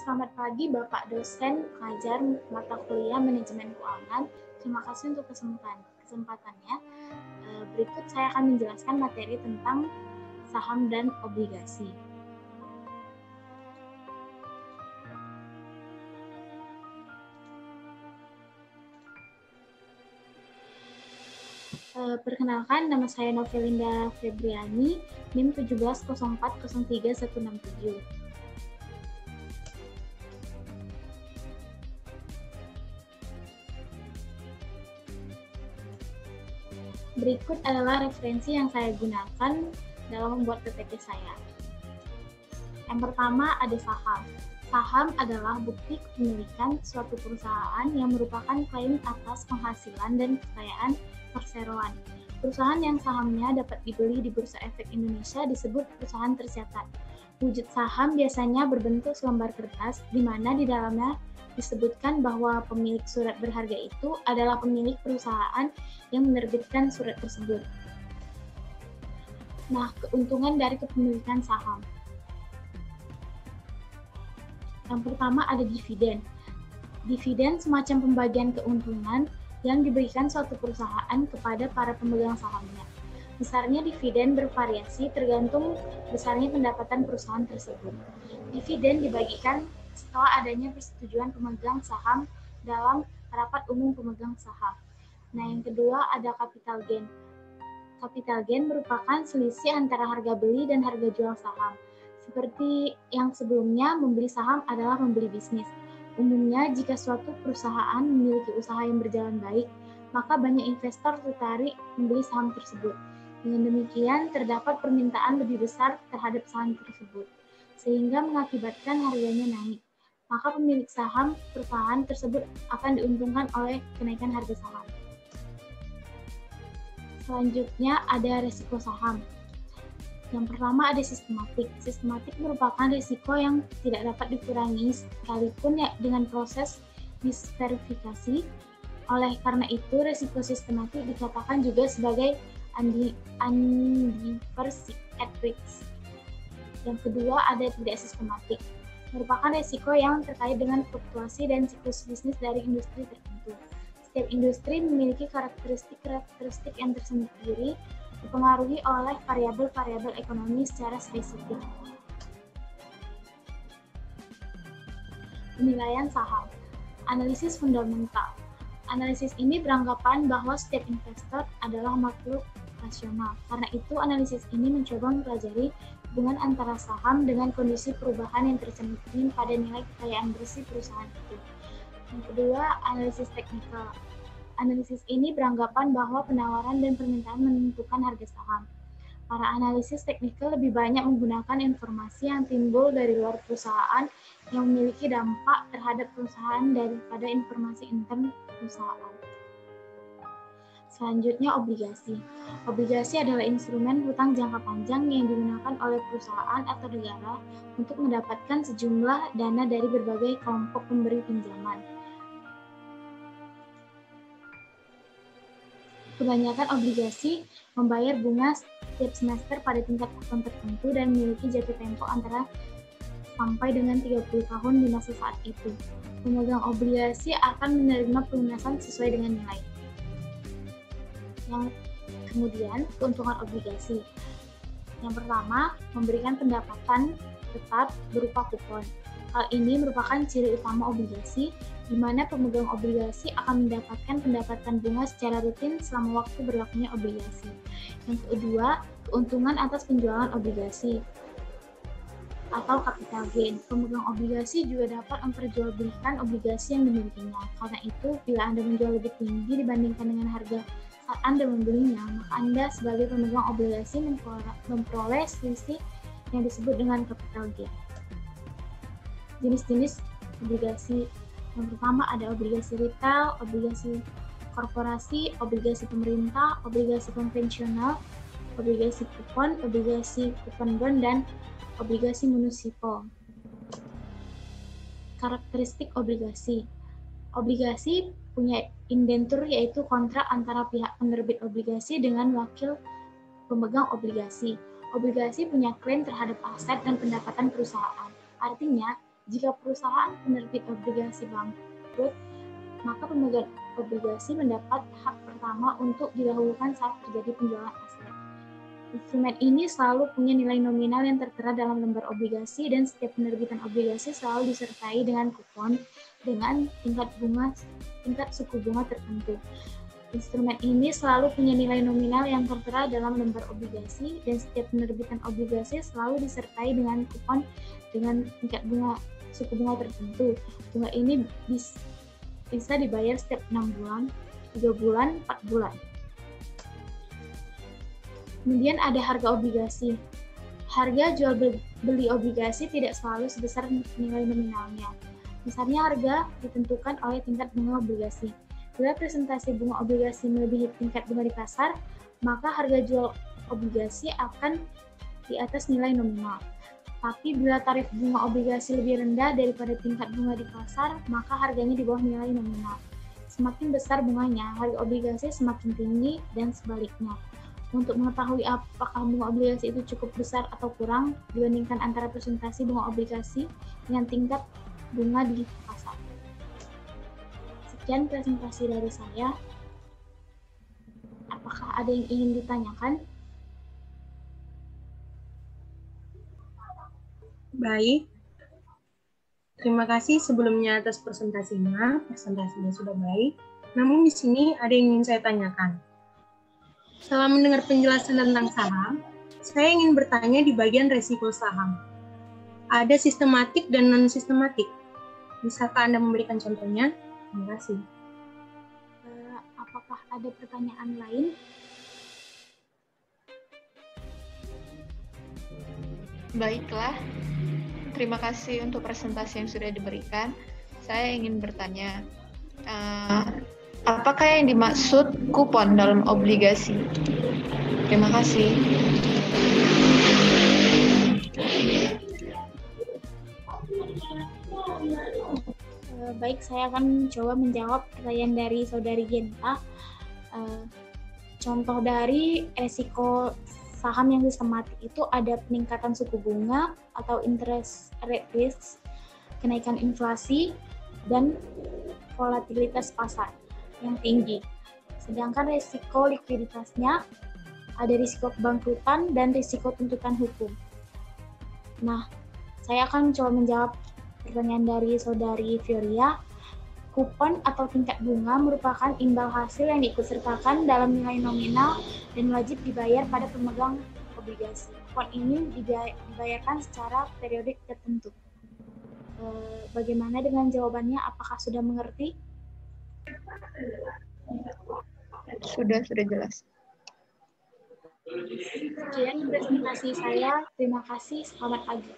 Selamat pagi Bapak dosen pengajar mata kuliah Manajemen Keuangan. Terima kasih untuk kesempatannya. Berikut saya akan menjelaskan materi tentang saham dan obligasi. Perkenalkan, nama saya Novelinda Febriani, NIM 170403167. Berikut adalah referensi yang saya gunakan dalam membuat PPT saya. Yang pertama ada saham. Saham adalah bukti kepemilikan suatu perusahaan yang merupakan klaim atas penghasilan dan kekayaan perseroan. Perusahaan yang sahamnya dapat dibeli di Bursa Efek Indonesia disebut perusahaan tercatat. Wujud saham biasanya berbentuk selembar kertas, di mana di dalamnya disebutkan bahwa pemilik surat berharga itu adalah pemilik perusahaan yang menerbitkan surat tersebut. Nah, keuntungan dari kepemilikan saham. Yang pertama ada dividen. Dividen semacam pembagian keuntungan yang diberikan suatu perusahaan kepada para pemegang sahamnya. Besarnya dividen bervariasi tergantung besarnya pendapatan perusahaan tersebut. Dividen dibagikan setelah adanya persetujuan pemegang saham dalam rapat umum pemegang saham. Nah, yang kedua ada capital gain. Capital gain merupakan selisih antara harga beli dan harga jual saham. Seperti yang sebelumnya, membeli saham adalah membeli bisnis. Umumnya, jika suatu perusahaan memiliki usaha yang berjalan baik, maka banyak investor tertarik membeli saham tersebut. Dengan demikian, terdapat permintaan lebih besar terhadap saham tersebut, sehingga mengakibatkan harganya naik. Maka pemilik saham perusahaan tersebut akan diuntungkan oleh kenaikan harga saham. Selanjutnya ada risiko saham. Yang pertama ada sistematik. Sistematik merupakan risiko yang tidak dapat dikurangi sekalipun dengan proses disverifikasi. Oleh karena itu, risiko sistematik dikatakan juga sebagai undiversified risk. Yang kedua ada tidak sistematik. Merupakan risiko yang terkait dengan fluktuasi dan siklus bisnis dari industri tertentu. Setiap industri memiliki karakteristik yang tersendiri, dipengaruhi oleh variabel-variabel ekonomi secara spesifik. Penilaian saham. Analisis fundamental. Analisis ini beranggapan bahwa setiap investor adalah makhluk rasional. Karena itu, analisis ini mencoba mempelajari hubungan antara saham dengan kondisi perubahan yang tercermin pada nilai kekayaan bersih perusahaan itu. Yang kedua, analisis teknikal. Analisis ini beranggapan bahwa penawaran dan permintaan menentukan harga saham. Para analisis teknikal lebih banyak menggunakan informasi yang timbul dari luar perusahaan yang memiliki dampak terhadap perusahaan daripada informasi intern perusahaan. Selanjutnya, obligasi. Obligasi adalah instrumen hutang jangka panjang yang digunakan oleh perusahaan atau negara untuk mendapatkan sejumlah dana dari berbagai kelompok pemberi pinjaman. Kebanyakan obligasi membayar bunga setiap semester pada tingkat kupon tertentu dan memiliki jatuh tempo antara sampai dengan 30 tahun di masa saat itu. Pemegang obligasi akan menerima pelunasan sesuai dengan nilai. Yang kemudian, keuntungan obligasi. Yang pertama, memberikan pendapatan tetap berupa kupon. Hal ini merupakan ciri utama obligasi, di mana pemegang obligasi akan mendapatkan pendapatan bunga secara rutin selama waktu berlakunya obligasi. Yang kedua, keuntungan atas penjualan obligasi atau capital gain. Pemegang obligasi juga dapat memperjualbelikan obligasi yang dimilikinya. Karena itu, bila Anda menjual lebih tinggi dibandingkan dengan harga saat Anda membelinya, maka Anda sebagai pemegang obligasi memperoleh selisih yang disebut dengan capital gain. Jenis-jenis obligasi. Yang pertama ada obligasi retail, obligasi korporasi, obligasi pemerintah, obligasi konvensional, obligasi kupon bond, dan obligasi munisipal. Karakteristik obligasi. Obligasi punya indentur, yaitu kontrak antara pihak penerbit obligasi dengan wakil pemegang obligasi. Obligasi punya klaim terhadap aset dan pendapatan perusahaan. Artinya, Jika perusahaan penerbit obligasi bangkrut, maka pemegang obligasi mendapat hak pertama untuk didahulukan saat terjadi penjualan aset. Instrumen ini selalu punya nilai nominal yang tertera dalam lembar obligasi dan setiap penerbitan obligasi selalu disertai dengan kupon dengan tingkat suku bunga tertentu. Instrumen ini selalu punya nilai nominal yang tertera dalam lembar obligasi dan setiap penerbitan obligasi selalu disertai dengan kupon dengan tingkat suku bunga tertentu. Bunga ini bisa dibayar setiap 6 bulan, 3 bulan, 4 bulan. Kemudian ada harga obligasi. Harga jual beli obligasi tidak selalu sebesar nilai nominalnya. Misalnya harga ditentukan oleh tingkat bunga obligasi. Bila presentasi bunga obligasi melebihi tingkat bunga di pasar, maka harga jual obligasi akan di atas nilai nominal. Tapi bila tarif bunga obligasi lebih rendah daripada tingkat bunga di pasar, maka harganya di bawah nilai nominal. Semakin besar bunganya, harga obligasi semakin tinggi dan sebaliknya. Untuk mengetahui apakah bunga obligasi itu cukup besar atau kurang, dibandingkan antara presentasi bunga obligasi dengan tingkat bunga di pasar. Sekian presentasi dari saya. Apakah ada yang ingin ditanyakan? Baik, terima kasih sebelumnya atas presentasinya. Presentasinya sudah baik. Namun di sini ada yang ingin saya tanyakan. Setelah mendengar penjelasan tentang saham, saya ingin bertanya di bagian resiko saham. Ada sistematik dan non-sistematik. Bisakah Anda memberikan contohnya? Terima kasih. Apakah ada pertanyaan lain? Baiklah. Terima kasih untuk presentasi yang sudah diberikan. Saya ingin bertanya, apakah yang dimaksud kupon dalam obligasi? Terima kasih. Baik, saya akan coba menjawab pertanyaan dari Saudari Genta. Contoh dari resiko saham yang sistematik itu ada peningkatan suku bunga atau interest rate risk, kenaikan inflasi, dan volatilitas pasar yang tinggi. Sedangkan risiko likuiditasnya ada risiko kebangkrutan dan risiko tuntutan hukum. Nah, saya akan coba menjawab pertanyaan dari Saudari Fioria. Kupon atau tingkat bunga merupakan imbal hasil yang diikutsertakan dalam nilai nominal dan wajib dibayar pada pemegang obligasi. Kupon ini dibayarkan secara periodik tertentu. Bagaimana dengan jawabannya? Apakah sudah mengerti? Sudah jelas. Sekian presentasi saya. Terima kasih. Selamat pagi.